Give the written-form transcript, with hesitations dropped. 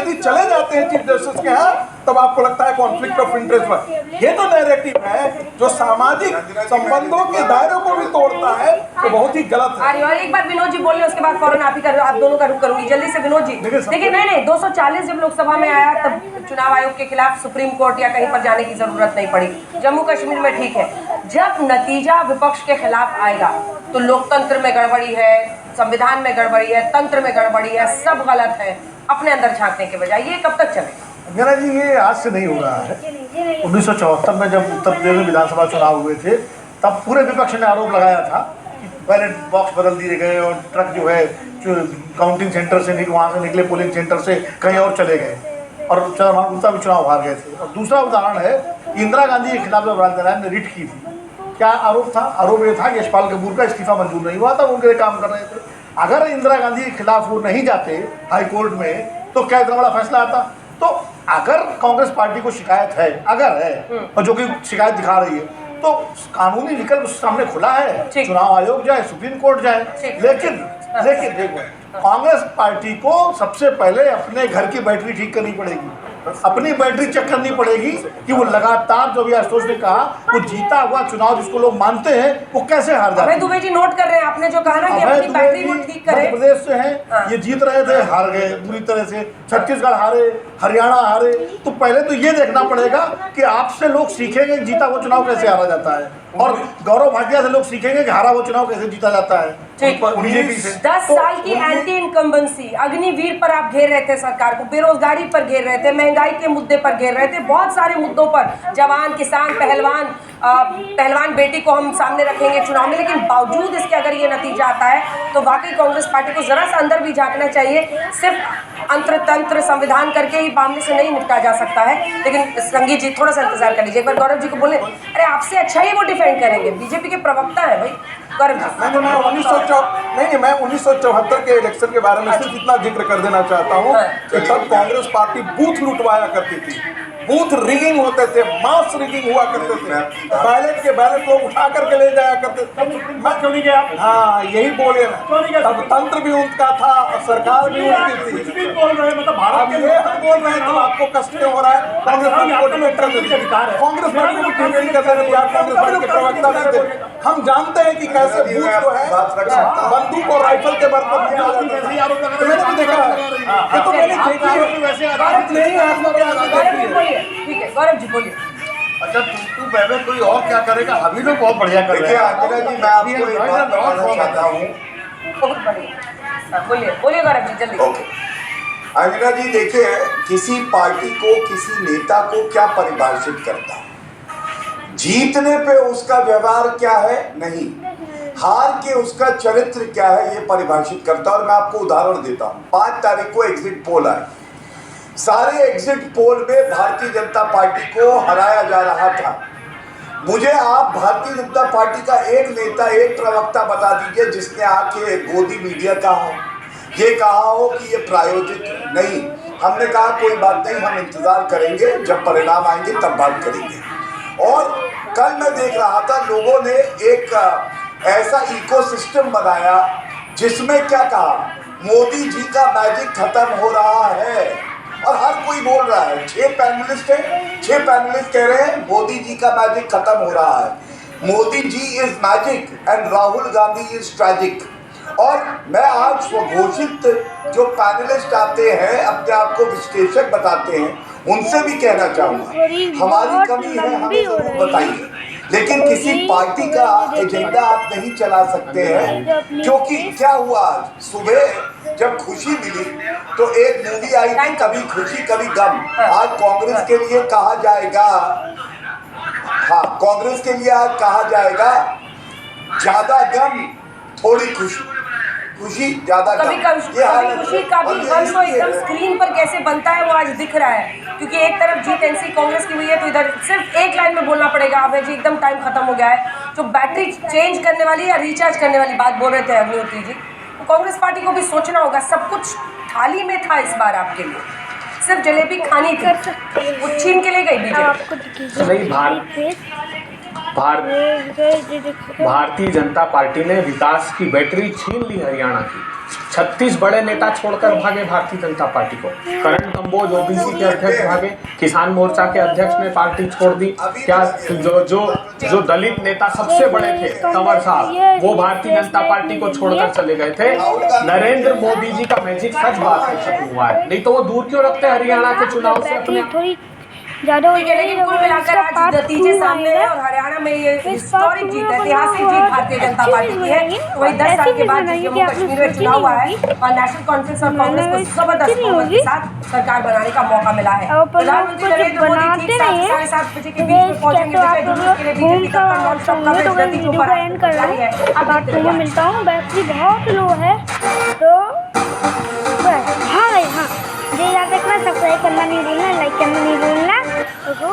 यदि चले जाते हैं चीफ जस्टिस के यहाँ तब आपको लगता है कॉन्फ्लिक्ट ऑफ इंटरेस्ट में। ये तो नैरेटिव है जो सामाजिक संबंधों के दायरे को भी तोड़ता है, तो बहुत ही गलत है। और एक बार विनोद जी बोल रहे, उसके बाद फौरन आप ही कर, आप दोनों का रुख करूंगी जल्दी से। विनोद जी देखिए, नहीं 240 जब लोकसभा में आया तब चुनाव आयोग के खिलाफ सुप्रीम कोर्ट या कहीं पर जाने की जरूरत नहीं पड़ी। जम्मू कश्मीर में ठीक है, जब नतीजा विपक्ष के खिलाफ आएगा तो लोकतंत्र में गड़बड़ी है, संविधान में गड़बड़ी है, तंत्र में गड़बड़ी है, सब गलत है, अपने अंदर झांकने के बजाय ये कब तक चलेगा? मेरा जी ये आज से नहीं हो रहा है। 1974 में जब उत्तर प्रदेश में विधानसभा चुनाव हुए थे तब पूरे विपक्ष ने आरोप लगाया था कि बैलेट बॉक्स बदल दिए गए और ट्रक जो है काउंटिंग सेंटर से वहाँ से निकले पोलिंग सेंटर से कहीं और चले गए और चंद्रबाबू गुप्ता भी चुनाव हार गए थे। और दूसरा उदाहरण है इंदिरा गांधी के खिलाफ जब राजनारायण ने रिट की थी, क्या आरोप था? आरोप ये था कि यशपाल कपूर का इस्तीफा मंजूर नहीं हुआ था, वो उनके लिए काम कर रहे थे। अगर इंदिरा गांधी के खिलाफ वो नहीं जाते हाई कोर्ट में तो क्या इतना बड़ा फैसला आता? तो अगर कांग्रेस पार्टी को शिकायत है, अगर है और जो कि शिकायत दिखा रही है, तो कानूनी विकल्प उसके सामने खुला है, चुनाव आयोग जाए, सुप्रीम कोर्ट जाए। लेकिन देखो, कांग्रेस पार्टी को सबसे पहले अपने घर की बैटरी ठीक करनी पड़ेगी, अपनी बैटरी चेक करनी पड़ेगी कि वो लगातार, जो भी आशुतोष ने कहा, वो जीता हुआ चुनाव जिसको लोग मानते हैं वो कैसे हार जाते हैं। दुबे जी नोट कर रहे हैं आपने जो कहा ना कि अपनी बैटरी को ठीक करें। मध्य प्रदेश से हैं, ये जीत रहे थे, हार गए बुरी तरह से, छत्तीसगढ़ हारे, हरियाणा हारे। तो पहले तो ये देखना पड़ेगा कि आपसे लोग सीखेंगे जीता हुआ चुनाव कैसे हारा जाता है, और गौरव भाटिया से लोग सीखेंगे कि हारा हुआ चुनाव कैसे जीता जाता है। 10 साल की एंटी इनकम्बेंसी, अग्निवीर पर आप घेर रहे थे सरकार को, बेरोजगारी पर घेर रहे थे, महंगाई के मुद्दे पर घेर रहे थे, बहुत सारे मुद्दों पर, जवान, किसान, पहलवान बेटी को हम सामने रखेंगे चुनाव में। लेकिन बावजूद इसके अगर ये नतीजा आता है तो वाकई कांग्रेस पार्टी को जरा सा अंदर भी झांकना चाहिए। सिर्फ अंतर तंत्र संविधान करके ही मामले से नहीं निपटा जा सकता है। लेकिन संगीत जी थोड़ा सा इंतजार कर लीजिए, एक बार गौरव जी को बोले, अरे आपसे अच्छा ही वो डिफेंड करेंगे, बीजेपी के प्रवक्ता है भाई गौरव जी। मैं 1974 के इलेक्शन के बारे में सिर्फ इतना जिक्र कर देना चाहता हूँ कि तब कांग्रेस पार्टी बूथ लुटवाया करती थी, बूथ रिगिंग होते थे, मास रिगिंग हुआ करते थे, बैलेट लोग उठा करके ले जाया करते थे। क्यों नहीं गया? हाँ, यही बोले ना, तब तंत्र भी उनका था, सरकार भी उनकी थी। कुछ भी बोल रहे हैं, मतलब भारत के ये बोल रहे हैं तो आपको कष्ट क्यों हो रहा है? कांग्रेस पार्टी को डिफेंड कर रहे हैं, कांग्रेस पार्टी को डिफेंड कर रहे हैं, आप कांग्रेस पार्टी के प्रवक्ता नहीं थे। हम जानते हैं कि कैसे बूथ जो है बंदूक और राइफल के बर्तन में आ जाते हैं। मैंने भी देखा है, ये तो मैंने देखा है, वैसे भारत नहीं है। ठीक है गौरव जी बोलिए। अच्छा, तू पहले कोई और क्या करेगा? अभी लोग बहुत बढ़िया कर रहे हैं। अंजना जी, मैं आपको एक बात बताना चाहता हूँ। बहुत बढ़िया, बोलिए गौरव जी जल्दी। अंजना जी देखिए, किसी पार्टी को, किसी नेता को क्या परिभाषित करता है? जीतने पे उसका व्यवहार क्या है नहीं, हार के उसका चरित्र क्या है ये परिभाषित करता है। और मैं आपको उदाहरण देता हूँ। 5 तारीख को एग्जिट पोल आए, सारे एग्जिट पोल में भारतीय जनता पार्टी को हराया जा रहा था। मुझे आप भारतीय जनता पार्टी का एक नेता, एक प्रवक्ता बता दीजिए जिसने आके गोदी मीडिया का हो, ये कहा हो कि ये प्रायोजित नहीं। हमने कहा कोई बात नहीं, हम इंतजार करेंगे, जब परिणाम आएंगे तब बात करेंगे। और कल मैं देख रहा था, लोगों ने एक ऐसा इकोसिस्टम बनाया जिसमें क्या कहा, मोदी जी का मैजिक खत्म हो रहा है, और हर कोई बोल रहा है। 6 पैनलिस्ट हैं, 6 पैनलिस्ट कह रहे हैं मोदी जी का मैजिक खत्म हो रहा है। Modi ji is magic and Rahul Gandhi is tragic. और मैं आज स्वघोषित जो पैनलिस्ट आते हैं, अपने आप को विश्लेषक बताते हैं, उनसे भी कहना चाहूँगा, हमारी कमी है, हमें जरूर बताइए, लेकिन किसी पार्टी का एजेंडा आप नहीं चला सकते हैं। क्योंकि क्या हुआ, आज सुबह जब खुशी मिली तो एक मूवी आई थी, कभी खुशी कभी गम। आज कांग्रेस के लिए कहा जाएगा, हाँ, कांग्रेस के लिए आज कहा जाएगा, ज्यादा गम थोड़ी खुशी, खुशी ज्यादा कभी खुशी का भी गम तो एकदम स्क्रीन पर कैसे बनता है वो आज दिख रहा है। क्योंकि एक तरफ जीत कांग्रेस की हुई है तो इधर सिर्फ एक लाइन में बोलना पड़ेगा, अभय जी एकदम टाइम खत्म हो गया है। जो बैटरी चेंज करने वाली या रिचार्ज करने वाली बात बोल रहे थे अग्निहोत्री जी, तो कांग्रेस पार्टी को भी सोचना होगा। सब कुछ थाली में था इस बार आपके लिए, सिर्फ जलेबी खानी थी, वो छीन के ले गई बीजेपी। भारतीय जनता पार्टी ने विकास की बैटरी छीन ली हरियाणा की। 36 बड़े नेता छोड़कर भागे भारतीय जनता पार्टी को। करण कंबोज ओबीसी के अध्यक्ष भागे, किसान मोर्चा के अध्यक्ष ने पार्टी छोड़ दी। क्या जो दलित नेता सबसे बड़े थे कंवर साहब, वो भारतीय जनता पार्टी को छोड़कर चले गए थे। नरेंद्र मोदी जी का मैजिक सच बात है खत्म हुआ है, नहीं तो वो दूर क्यों रखते हरियाणा के चुनाव से अपने। थोड़ी ज्यादा हो ठीक है, लेकिन कुल मिलाकर आज नतीजे सामने है और हरियाणा में ये हिस्टोरिक जीत, ऐतिहासिक जीत भारतीय जनता पार्टी की है। तो वही 10 साल के बाद जम्मू कश्मीर में चुनाव हुआ है और नेशनल कॉन्फ्रेंस और कांग्रेस को जबरदस्त बहुमत के साथ सरकार बनाने का मौका मिला है। प्रधानमंत्री नरेंद्र मोदी ठीक 7:30 बजे के बीच में पहुंचेंगे के लिए बीजेपी का नॉन स्टॉप कवरेज नतीजों पर जारी है। अब बात तुम्हें मिलता हूँ, बैटरी बहुत लो है तो हाँ भाई हाँ, मुझे याद रखना, सब्सक्राइब करना नहीं भूलना, लाइक करना नहीं भूलना। तो